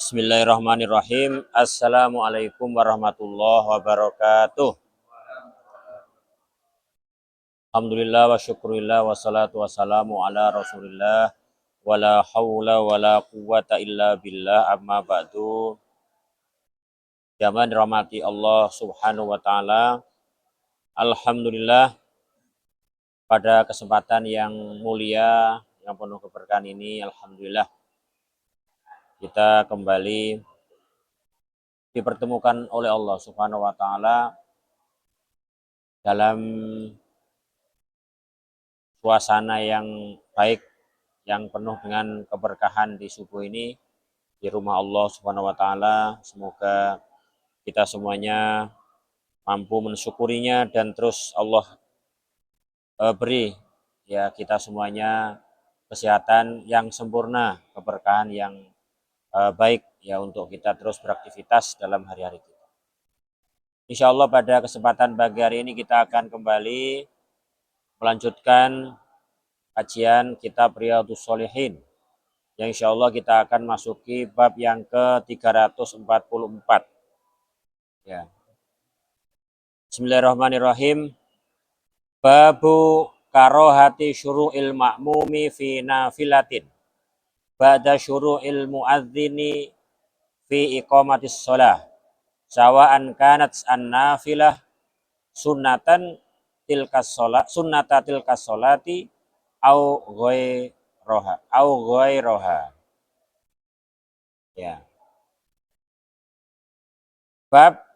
Bismillahirrahmanirrahim. Assalamualaikum warahmatullahi wabarakatuh. Alhamdulillah wa syukurillah wa salatu wassalamu ala rasulillah wa la hawla wa la quwwata illa billah amma ba'du. Jamaah dirahmati Allah subhanahu wa ta'ala. Alhamdulillah pada kesempatan yang mulia, yang penuh keberkahan ini, alhamdulillah kita kembali dipertemukan oleh Allah subhanahu wa ta'ala dalam suasana yang baik, yang penuh dengan keberkahan di subuh ini di rumah Allah Subhanahu wa taala. Semoga kita semuanya mampu mensyukurinya dan terus Allah beri ya kita semuanya kesehatan yang sempurna, keberkahan yang baik ya untuk kita terus beraktivitas dalam hari-hari kita. Insya Allah pada kesempatan pagi hari ini kita akan kembali melanjutkan kajian kitab Riyadhus Shalihin. Yang insya Allah kita akan masuki bab yang ke-344. Ya. Bismillahirrahmanirrahim. Babu karohati syuru'il ma'mumi fi nafilatin. Ba'da syuru'il mu'adzini fi iqamatis sholah. Sawa'an kanat an-nafilah sunnatan tilkas sholati au ghairaha. Ya. Bab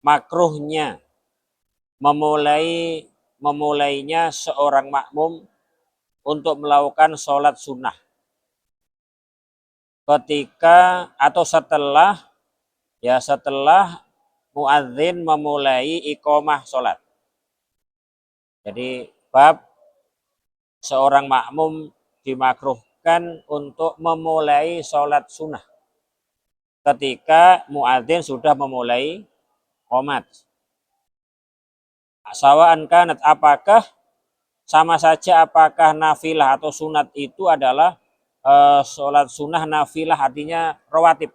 makruhnya memulainya seorang makmum untuk melakukan sholat sunnah ketika atau setelah muadzin memulai iqamah sholat. Jadi bab seorang makmum dimakruhkan untuk memulai sholat sunnah ketika muadzin sudah memulai qomat. Sawa'an kanat, apakah sama saja apakah nafilah atau sunat itu adalah sholat sunnah. Nafilah artinya rawatib,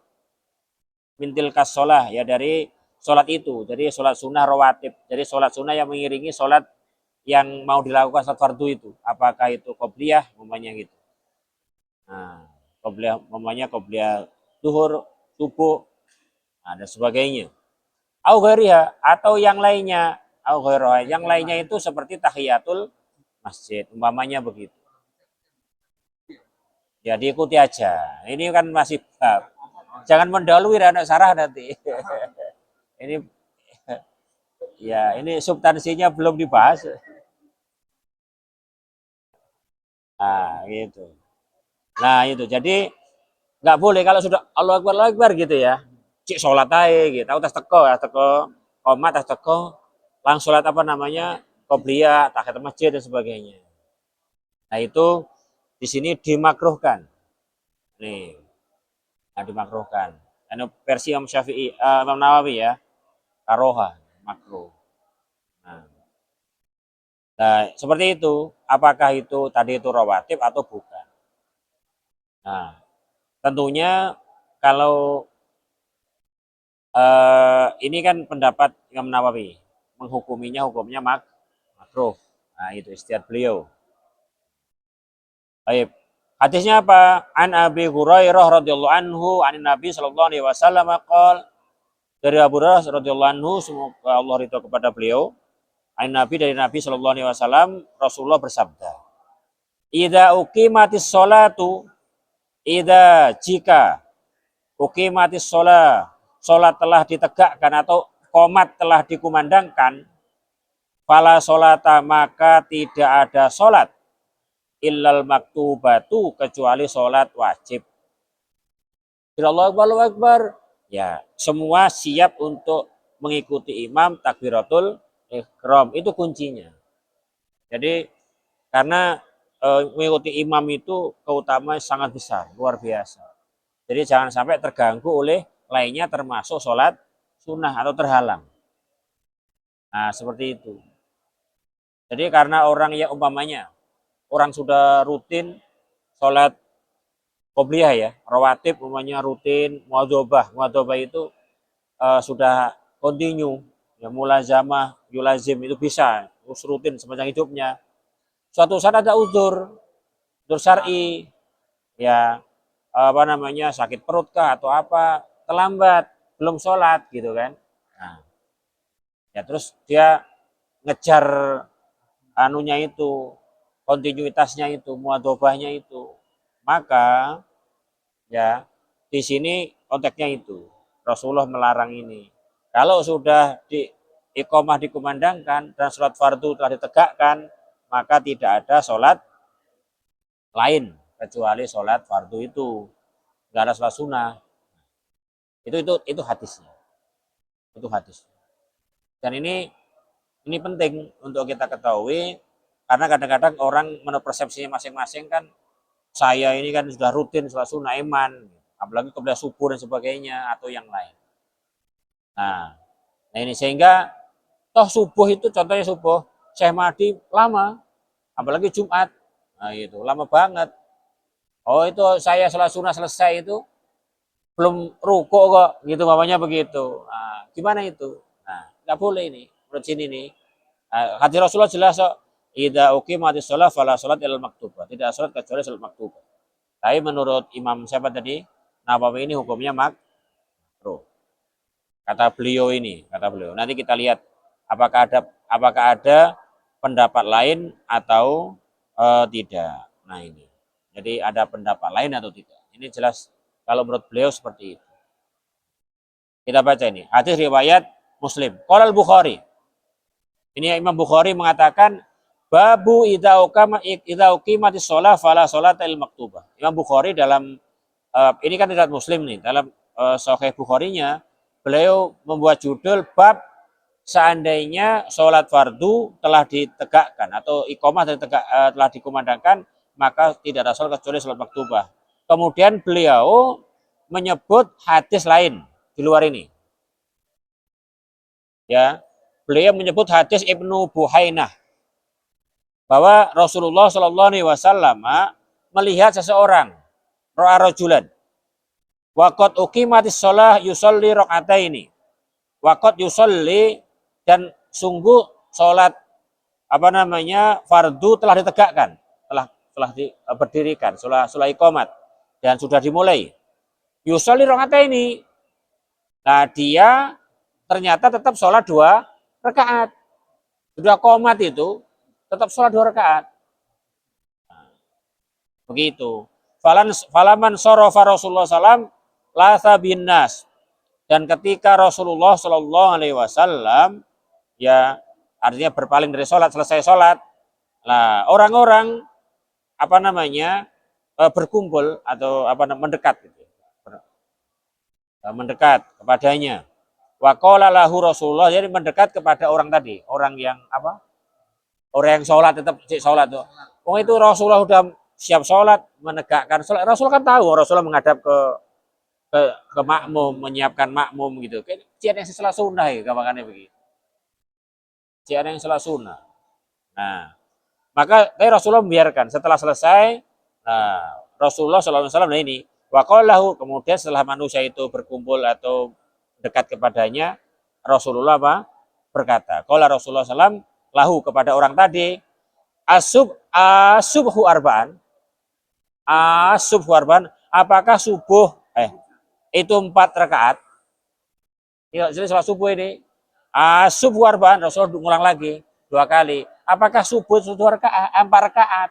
mintil kasolah ya dari sholat itu. Jadi sholat sunnah rawatib, jadi sholat sunnah yang mengiringi sholat yang mau dilakukan sholat fardu itu. Apakah itu qobliyah umpamanya gitu. Nah, qobliyah zuhur, subuh, dan sebagainya. Au ghairiha, atau yang lainnya. Au ghairiha, yang lainnya itu seperti tahiyatul masjid umpamanya begitu. Ya diikuti aja. Ini kan masih bab. Jangan mendahului anak sarah nanti. Ini ya ini substansinya belum dibahas. Nah, gitu. Nah, itu. Jadi nggak boleh kalau sudah Allahu Akbar gitu ya. Cik sholat aja gitu. Tahu tas teko, qomat tas teko, langsung sholat apa namanya? Qobliyah, tahiyatul masjid dan sebagainya. Nah, itu di sini dimakruhkan. Nih. Nah, dimakruhkan. Ini versi Imam Syafi'i, Imam Nawawi ya. Karoha, makruh. Nah, seperti itu. Apakah itu tadi itu rawatib atau bukan? Nah, tentunya kalau ini kan pendapat Imam Nawawi, hukumnya makruh. Nah, itu istiad beliau. Baik. Hadisnya apa? An Abi Hurairah radhiyallahu anhu, anin Nabi sallallahu alaihi wasallam qol. Dari Abu Hurairah radhiyallahu anhu, semoga Allah ridho kepada beliau. Anin Nabi, dari Nabi sallallahu alaihi wasallam, Rasulullah bersabda, "Idza uqimatis sholatu, jika uqimatis sholat, sholat telah ditegakkan atau qomat telah dikumandangkan, fala sholata, maka tidak ada sholat, illal maktubatu, kecuali sholat wajib." Allahu Akbar. Ya, semua siap untuk mengikuti imam takbiratul ihram. Itu kuncinya. Jadi karena mengikuti imam itu keutamaan sangat besar, luar biasa. Jadi jangan sampai terganggu oleh lainnya termasuk sholat sunnah atau terhalang. Nah, seperti itu. Jadi karena orang yang umpamanya orang sudah rutin sholat qobliyah ya, rawatib umpamanya rutin, muadzabah itu sudah continue, ya mulazamah, yulazim itu bisa, terus rutin sepanjang hidupnya. Suatu saat ada uzur syar'i, ya apa namanya sakit perut kah atau apa, terlambat, belum sholat gitu kan. Nah, ya terus dia ngejar anunya itu, kontinuitasnya itu, muadzabahnya itu. Maka ya di sini konteksnya itu. Rasulullah melarang ini. Kalau sudah di iqamah dikumandangkan dan sholat fardu telah ditegakkan, maka tidak ada sholat lain kecuali sholat fardu itu. Nggak ada sholat sunnah. Itu hadisnya. Itu hadis. Dan ini penting untuk kita ketahui karena kadang-kadang orang menurut persepsinya masing-masing kan, saya ini kan sudah rutin sholat sunnah iman, apalagi kemudian subuh dan sebagainya atau yang lain. Nah, ini sehingga toh subuh itu contohnya subuh Syekh Mahdi lama, apalagi Jumat, nah itu lama banget. Oh itu saya sholat sunnah selesai itu belum ruko kok, gitu mamanya begitu. Nah, gimana itu? Nah, nggak boleh ini. Menurut sini nih, hadis Rasulullah jelas kok. Idza uqimatis shalah fala shalat ilal maktubah. Tidak salat kecuali salat maktubah. Tapi menurut Imam siapa tadi? Nawawi ini hukumnya makruh. Kata beliau. Nanti kita lihat apakah ada pendapat lain atau tidak. Nah ini. Jadi ada pendapat lain atau tidak. Ini jelas kalau menurut beliau seperti itu. Kita baca ini. Hadis riwayat Muslim. Qala al-Bukhari. Ini Imam Bukhari mengatakan babu idza uqimatis shalah fala sholata il maktubah. Imam Bukhari dalam ini kan riwayat Muslim nih, dalam Sahih Bukharinya beliau membuat judul bab seandainya sholat fardu telah ditegakkan atau iqamah telah dikumandangkan maka tidak ada sholat kecuali sholat maktubah. Kemudian beliau menyebut hadis lain di luar ini. Ya, beliau menyebut hadis Ibnu Buhainah bahwa Rasulullah Shallallahu Alaihi Wasallam melihat seseorang ro'a rajulan waqad uqimatis shalah yusolli rakaataini waqad yusolli dan sungguh sholat apa namanya fardu telah ditegakkan, telah berdirikan, sholat iqamat dan sudah dimulai. Yusolli rakaataini. Nah dia ternyata tetap sholat 2 rakaat. Sudah qomat itu tetap sholat 2 rakaat. Begitu. Falaman sorofa Rasulullah SAW lasa bin nas. Dan ketika Rasulullah Shallallahu Alaihi Wasallam ya artinya berpaling dari sholat, selesai sholat, nah orang-orang apa namanya berkumpul atau apa mendekat gitu. Mendekat kepadanya. Wa qala lahu Rasulullah, jadi mendekat kepada orang tadi, orang yang apa? Orang yang sholat tetap sholat tuh. Oh itu Rasulullah sudah siap sholat, menegakkan sholat. Rasulullah kan tahu Rasulullah menghadap ke makmum, menyiapkan makmum gitu. Kayak cian yang setelah sunnah ya, gampangannya begitu. Cian yang setelah sunnah. Nah, maka Rasulullah membiarkan setelah selesai. Nah, Rasulullah SAW nah ini waqallahu, kemudian setelah manusia itu berkumpul atau dekat kepadanya, Rasulullah apa? Berkata, qala Rasulullah SAW lahu kepada orang tadi, asubhu arba'an, apakah subuh itu 4 rakaat? Jadi sholat subuh ini subuh arba'an, Rasulullah ngulang lagi 2 kali. Apakah subuh itu 4 rakaat?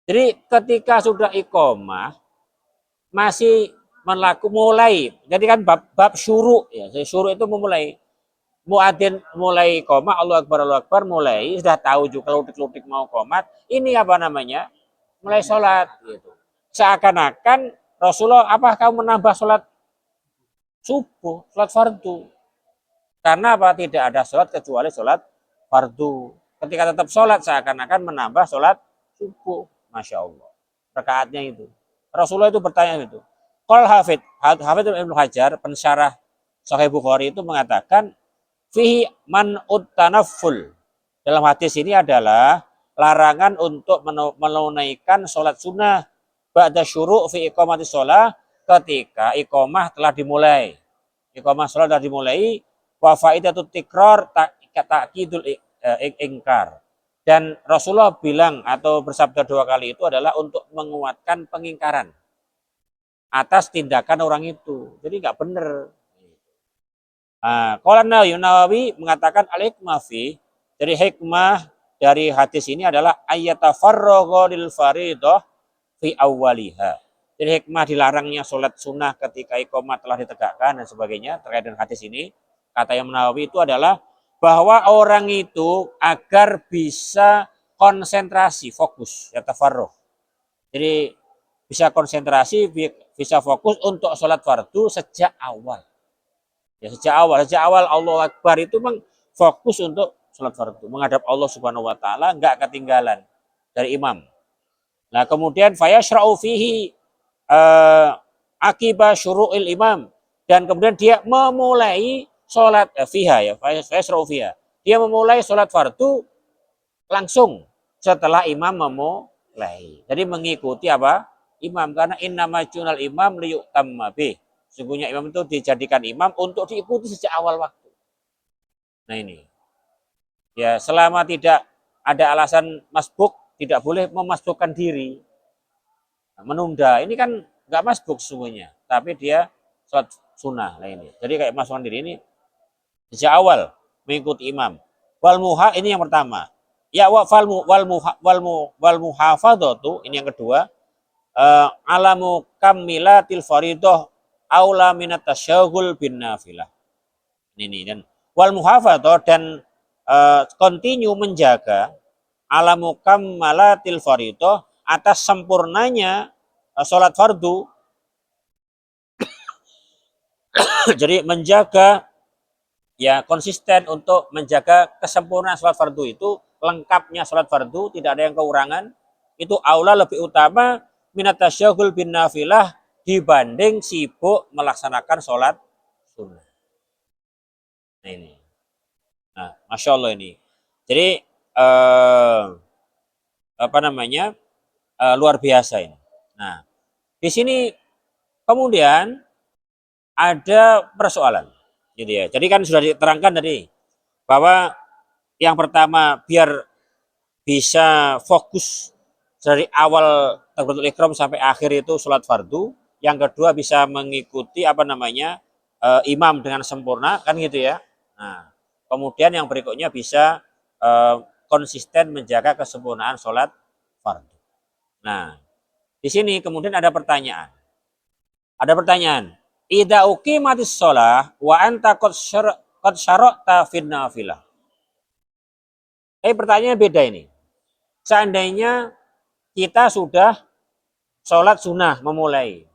Jadi ketika sudah iqamah masih mulai. Jadi kan bab syuru ya. Syuru itu memulai. Muadzin mulai iqamah, Allahu Akbar mulai, sudah tahu juga lutik-lutik mau qomat. Ini apa namanya? Mulai sholat gitu. Seakan-akan Rasulullah, apa kamu menambah sholat subuh, sholat fardu? Karena apa? Tidak ada sholat kecuali sholat fardu. Ketika tetap sholat seakan-akan menambah sholat subuh. Masya Allah. Rakaatnya itu. Rasulullah itu bertanya itu. Qal Hafidz Ibnu Hajar, pensyarah Sahih Bukhari itu mengatakan, fihi man'ut tanafful. Dalam hadis ini adalah larangan untuk menunaikan sholat sunnah ba'da syuru' fi iqamati shalah, ketika iqamah telah dimulai. Iqamah salat telah dimulai, wa faidatut tikrar ta'kidul ingkar. Dan Rasulullah bilang atau bersabda 2 kali itu adalah untuk menguatkan pengingkaran atas tindakan orang itu. Jadi nggak benar. Qala Nawawi mengatakan al-hikmah fi, jadi hikmah dari hadis ini adalah ayyatafarragha lil faridah fi awwaliha. Jadi hikmah dilarangnya sholat sunnah ketika iqamah telah ditegakkan dan sebagainya terkait dengan hadis ini, kata Imam Nawawi itu adalah bahwa orang itu agar bisa konsentrasi, fokus, ya tafarruh. Jadi bisa konsentrasi, bisa fokus untuk sholat fardu sejak awal. Ya sejak awal Allahu Akbar itu memang fokus untuk sholat fardu, menghadap Allah Subhanahu wa taala, enggak ketinggalan dari imam. Nah, kemudian fayashra'u fihi akibat syuru'il imam, dan kemudian dia memulai sholat fiha, ya fayashra'u fiha. Dia memulai sholat fardu langsung setelah imam memulai. Jadi mengikuti apa? Imam, karena innama junal imam liyu'tamma bih. Sungguhnya imam itu dijadikan imam untuk diikuti sejak awal waktu. Nah ini. Ya, selama tidak ada alasan masbuk, tidak boleh memasbukkan diri. Menunda, ini kan nggak masbuk semuanya. Tapi dia sholat sunnah. Nah ini. Jadi kayak masukkan diri ini sejak awal mengikuti imam. Wal muha, ini yang pertama. Ya wal muhafadzatu, ini yang kedua. Alamu kamilatil faridah aula minat tasyaghul bin nafilah. Ini dan wal muhafadzah, dan continue menjaga alamu kamalatil faridah, atas sempurnanya sholat fardu. Jadi menjaga, ya konsisten untuk menjaga kesempurnaan sholat fardu itu, lengkapnya sholat fardu, tidak ada yang kekurangan, itu aula lebih utama minat tasyaghul bin nafilah dibanding sibuk melaksanakan sholat sunnah. Nah ini, nah masya Allah ini. Jadi apa namanya, luar biasa ini. Nah di sini kemudian ada persoalan, gitu ya. Jadi kan sudah diterangkan tadi bahwa yang pertama biar bisa fokus dari awal takbiratul ihram sampai akhir itu sholat fardu. Yang kedua bisa mengikuti apa namanya, imam dengan sempurna, kan gitu ya. Nah, kemudian yang berikutnya bisa konsisten menjaga kesempurnaan sholat fardu. Nah, di sini kemudian ada pertanyaan. Ada pertanyaan. Idza uqimatis shalah wa anta qad syara'ta fin nafilah. Pertanyaannya beda ini. Seandainya kita sudah sholat sunnah memulai.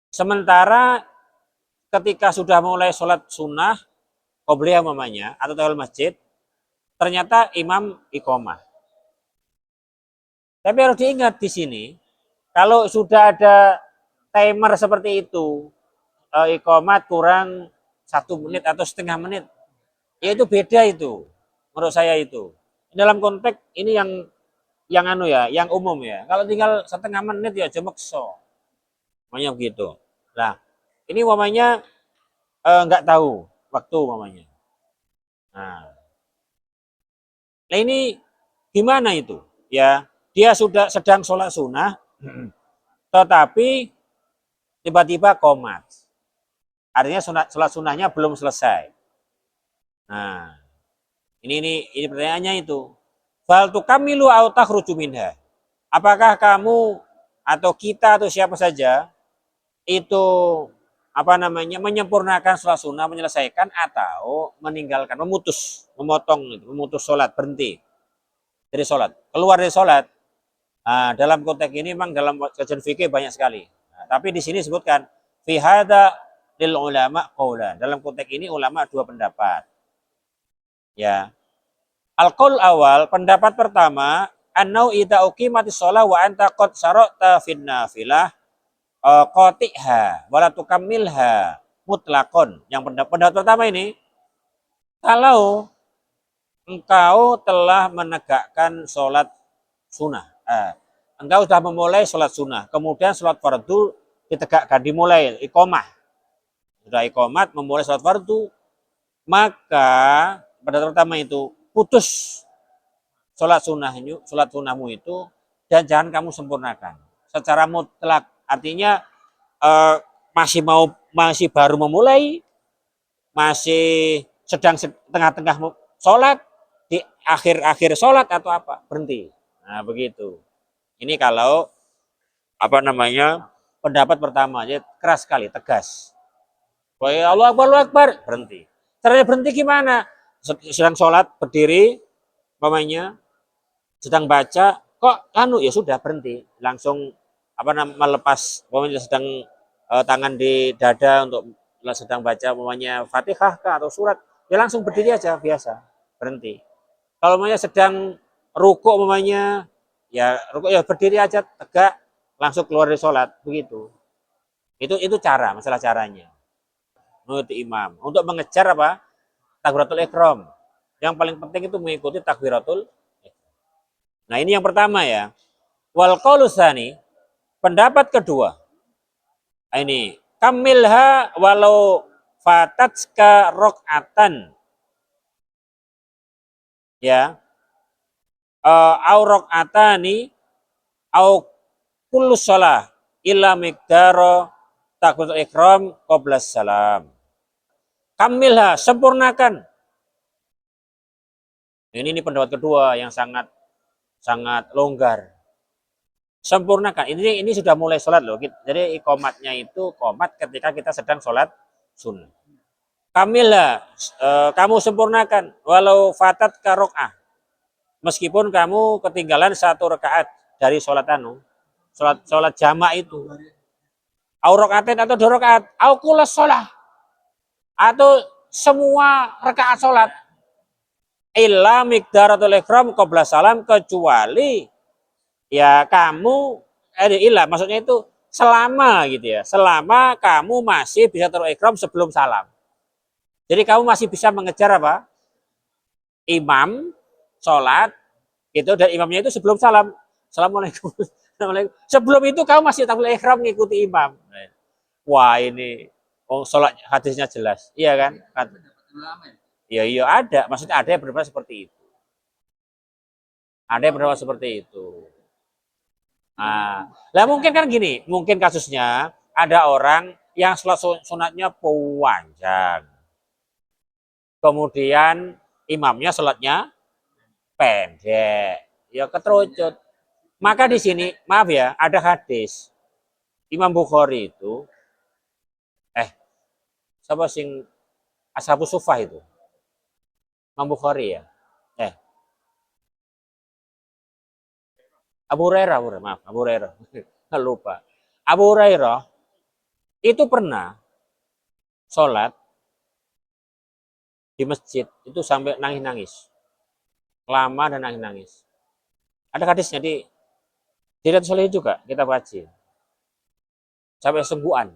Sementara ketika sudah mulai sholat sunnah, qobliyah mamanya, atau tahiyyatul masjid, ternyata imam iqomah. Tapi harus diingat di sini, kalau sudah ada timer seperti itu, iqomat kurang 1 menit atau setengah menit, ya itu beda itu, menurut saya itu. Dalam konteks ini yang umum ya. Kalau tinggal setengah menit ya jemekso, namanya begitu. Nah, ini mamanya nggak tahu waktu mamanya. Nah, ini gimana itu? Ya, dia sudah sedang sholat sunnah, tetapi tiba-tiba komat. Artinya sholat sunnahnya belum selesai. Nah, ini pertanyaannya itu. Fal tukamilu au takhruju minha. Apakah kamu atau kita atau siapa saja itu apa namanya menyempurnakan sholat sunnah, menyelesaikan, atau meninggalkan, memutus sholat, berhenti dari sholat, keluar dari sholat. Nah, dalam konteks ini memang dalam kajian fikih banyak sekali. Nah, tapi di sini disebutkan fi hadza lil ulama qaulan. Dalam konteks ini ulama dua pendapat. Ya. Al-qaul awal, pendapat pertama, annau idza uqimatis shalah wa anta qad syara'ta fin nafilah qati'ha wala tukammilha mutlaqon. Yang pendapat pertama ini, kalau engkau telah menegakkan sholat sunnah, engkau sudah memulai sholat sunnah, kemudian sholat fardu ditegakkan, dimulai iqomah, sudah iqomat memulai sholat fardu, maka pada pertama itu putus sholat sunnahmu itu, dan jangan kamu sempurnakan secara mutlak. Artinya eh, masih baru memulai, masih sedang tengah-tengah sholat, di akhir-akhir sholat atau apa, berhenti. Nah begitu. Ini kalau apa namanya pendapat pertama, jadi keras sekali, tegas. Wah Allah Akbar, berhenti. Caranya berhenti gimana? Sedang sholat berdiri, umpamanya sedang baca, kok anu ya sudah berhenti, langsung apa namanya melepas, umpamanya sedang tangan di dada untuk sedang baca umpamanya Fatihah kah atau surat, ya langsung berdiri aja biasa, berhenti. Kalau umpamanya sedang rukuk umpamanya, ya rukuk ya berdiri aja tegak, langsung keluar dari sholat, begitu. Itu cara, masalah caranya. Menurut imam. Untuk mengejar apa? Takbiratul ihram. Yang paling penting itu mengikuti takbiratul. Nah, ini yang pertama ya. Wal qalusani, pendapat kedua. Ini kamilha walau fatatska rok'atan. Ya. Au rok'atani au kullu shalah illa miqdaro takbiratul ihram qabla salam. Kamilha, sempurnakan. Ini pendapat kedua yang sangat sangat longgar. Sempurnakan. Ini sudah mulai sholat loh. Jadi ikomatnya itu komat ketika kita sedang sholat sunnah. Kamilha, kamu sempurnakan walau fatat karokah. Meskipun kamu ketinggalan satu rakaat dari sholat sholat jamak itu. Au rokaatin atau 2 rakaat, au kulas sholat, atau semua rakaat sholat. Illa miqdaratul ihram qabla salam, kecuali ya kamu ilah maksudnya itu selama gitu ya, selama kamu masih bisa terikram sebelum salam. Jadi kamu masih bisa mengejar apa? Imam sholat gitu, dan imamnya itu sebelum salam. Assalamualaikum. Sebelum itu kamu masih takbiratul ihram ngikuti imam. Wah ini sholat hadisnya jelas, iya kan? Iya iya ada, maksudnya ada yang berpendapat seperti itu. Ada yang berpendapat seperti itu. Nah, lah mungkin kan gini, mungkin kasusnya ada orang yang sholat sunatnya panjang, kemudian imamnya sholatnya pendek, ya keterucut. Maka di sini, maaf ya, ada hadis Imam Bukhari itu, siapa sing Ashabus Sufah itu, Imam Bukhari ya, eh Abu Hurairah, maaf Abu Hurairah, lupa. Abu Hurairah itu pernah sholat di masjid itu sampai nangis-nangis, lama dan nangis-nangis. Ada hadisnya di Riyadhus Shalihin juga kita baca sampai sungguhan.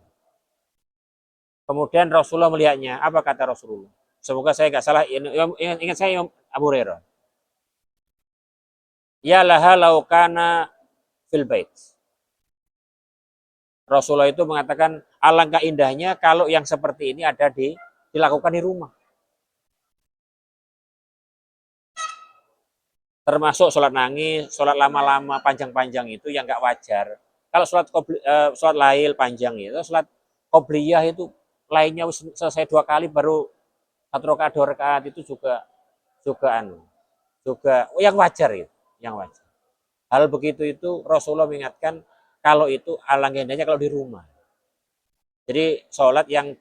Kemudian Rasulullah melihatnya, apa kata Rasulullah? Semoga saya nggak salah, ingat saya Abu Hurairah. Ya laha laukana fil bait. Rasulullah itu mengatakan alangkah indahnya kalau yang seperti ini ada dilakukan di rumah. Termasuk sholat nangis, sholat lama-lama, panjang-panjang itu yang nggak wajar. Kalau sholat lail panjang itu, sholat qobliyah itu lainnya selesai 2 kali baru 1 rakaat 2 rakaat itu juga yang wajar itu, yang wajar. Hal begitu itu Rasulullah mengingatkan kalau itu alangkah indahnya kalau di rumah. Jadi sholat yang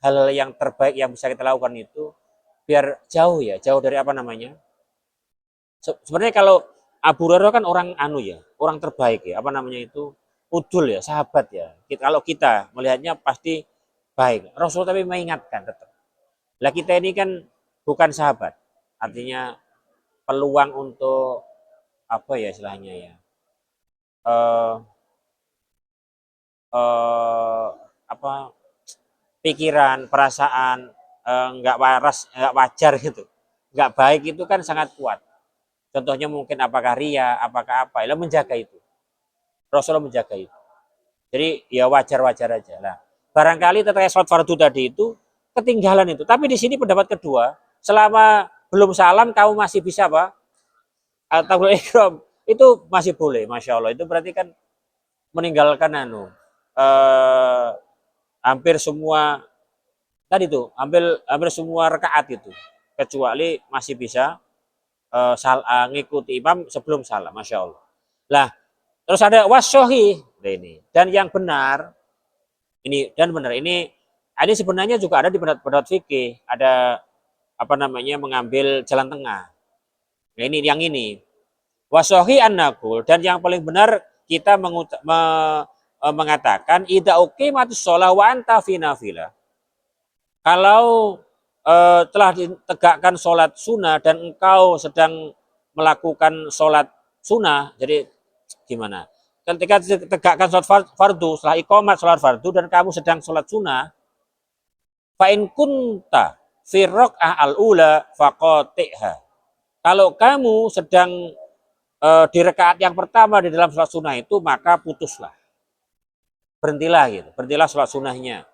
hal yang terbaik yang bisa kita lakukan itu biar jauh ya, jauh dari apa namanya. Sebenarnya kalau Abu Hurairah kan orang ya, orang terbaik ya, apa namanya itu, udul ya, sahabat ya. Kalau kita melihatnya pasti baik. Rasul tapi mengingatkan tetap. Lah kita ini kan bukan sahabat. Artinya peluang untuk apa ya istilahnya ya. Eh eh apa pikiran, perasaan nggak waras, nggak wajar gitu. Nggak baik itu kan sangat kuat. Contohnya mungkin apakah ria, apakah apa, ya menjaga itu. Rasulullah menjaga itu. Jadi ya wajar-wajar aja lah. Barangkali terkait sholat fardu tadi itu ketinggalan itu. Tapi di sini pendapat kedua, selama belum salam kamu masih bisa apa? Atau ikram itu masih boleh, masya Allah. Itu berarti kan meninggalkan eh, hampir semua tadi tuh, hampir hampir semua rakaat itu, kecuali masih bisa ngikuti imam sebelum salam, masya Allah. Lah, terus ada wasyohi ini dan yang benar ini sebenarnya juga ada di pendapat fikih, ada apa namanya mengambil jalan tengah. Nah, ini yang ini wasohi an-nakul dan yang paling benar kita mengatakan ida uqimatus shalah wa anta fi nafilah. Kalau telah ditegakkan sholat sunnah dan engkau sedang melakukan sholat sunnah, jadi gimana? Ketika ditegakkan sholat fardu, setelah iqamat sholat fardu dan kamu sedang sholat sunnah, fa'in kunta firrok al-ula faqati'ha. Kalau kamu sedang di rakaat yang pertama di dalam sholat sunnah itu, maka putuslah. Berhentilah gitu. Berhentilah sholat sunnahnya.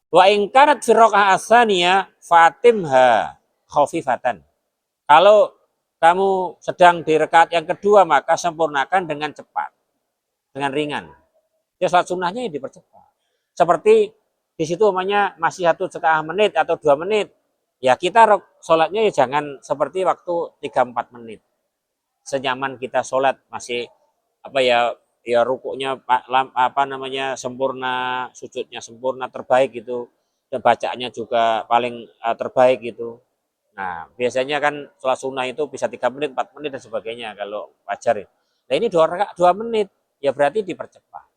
Wa ingkarat firrokah asaniya fatimha khafifatan. Kalau kamu sedang di rakaat yang kedua, maka sempurnakan dengan cepat, dengan ringan. Ya sholat sunnahnya yang dipercepat. Seperti di situ namanya masih 1,5 menit atau 2 menit. Ya kita sholatnya ya jangan seperti waktu 3-4 menit. Senyaman kita sholat masih apa ya rukuknya apa namanya sempurna, sujudnya sempurna terbaik gitu, dan bacaannya juga paling terbaik gitu. Nah, biasanya kan sholat sunnah itu bisa 3 menit, 4 menit dan sebagainya kalau wajar. Nah, ini 2 menit, ya berarti dipercepat.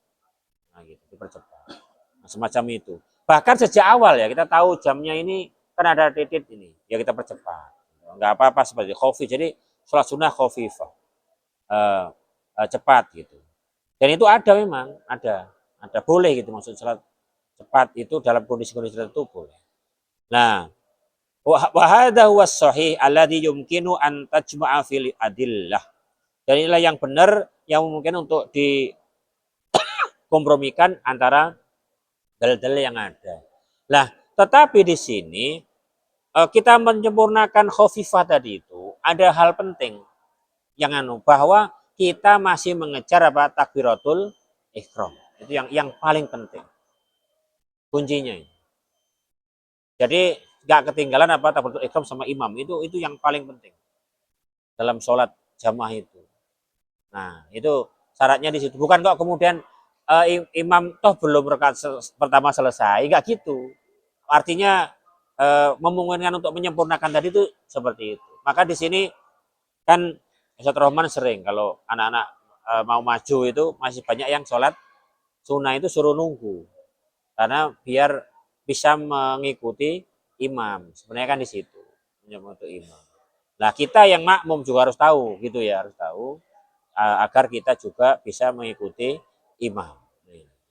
Nah, gitu, dipercepat. Nah, semacam itu. Bahkan sejak awal ya kita tahu jamnya ini kan ada titik ini, ya kita percepat. Enggak apa-apa seperti khofi. Jadi sholat sunnah khofifah. Cepat gitu. Dan itu ada memang, ada boleh gitu maksud sholat cepat itu dalam kondisi-kondisi tertentu boleh. Nah, wa hadza huwa sahih alladhi yumkinu an tajma'a fil adillah. Dan inilah yang benar yang mungkin untuk dikompromikan antara dalil-dalil yang ada. Nah, tetapi di sini kita menyempurnakan khafifah tadi itu ada hal penting yang bahwa kita masih mengejar apa takbiratul ihram. Itu yang paling penting. Kuncinya. Jadi nggak ketinggalan apa takbiratul ihram sama imam. Itu yang paling penting dalam sholat jamaah itu. Nah, itu syaratnya di situ. Bukan kok kemudian imam toh belum rakaat pertama selesai, nggak gitu. Artinya memungkinkan untuk menyempurnakan tadi itu seperti itu. Maka di sini kan Ustaz Rohman sering kalau anak-anak mau maju itu masih banyak yang sholat sunnah itu suruh nunggu karena biar bisa mengikuti imam. Sebenarnya kan di situ untuk imam. Nah, kita yang makmum juga harus tahu gitu ya, harus tahu agar kita juga bisa mengikuti imam.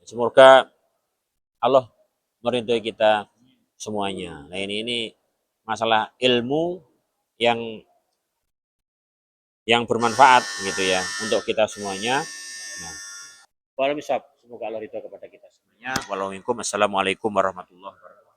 Semoga Allah merintui kita semuanya. Nah, ini masalah ilmu yang bermanfaat gitu ya untuk kita semuanya. Nah, semoga Allah ridho kepada kita semuanya. Wassalamualaikum warahmatullahi wabarakatuh.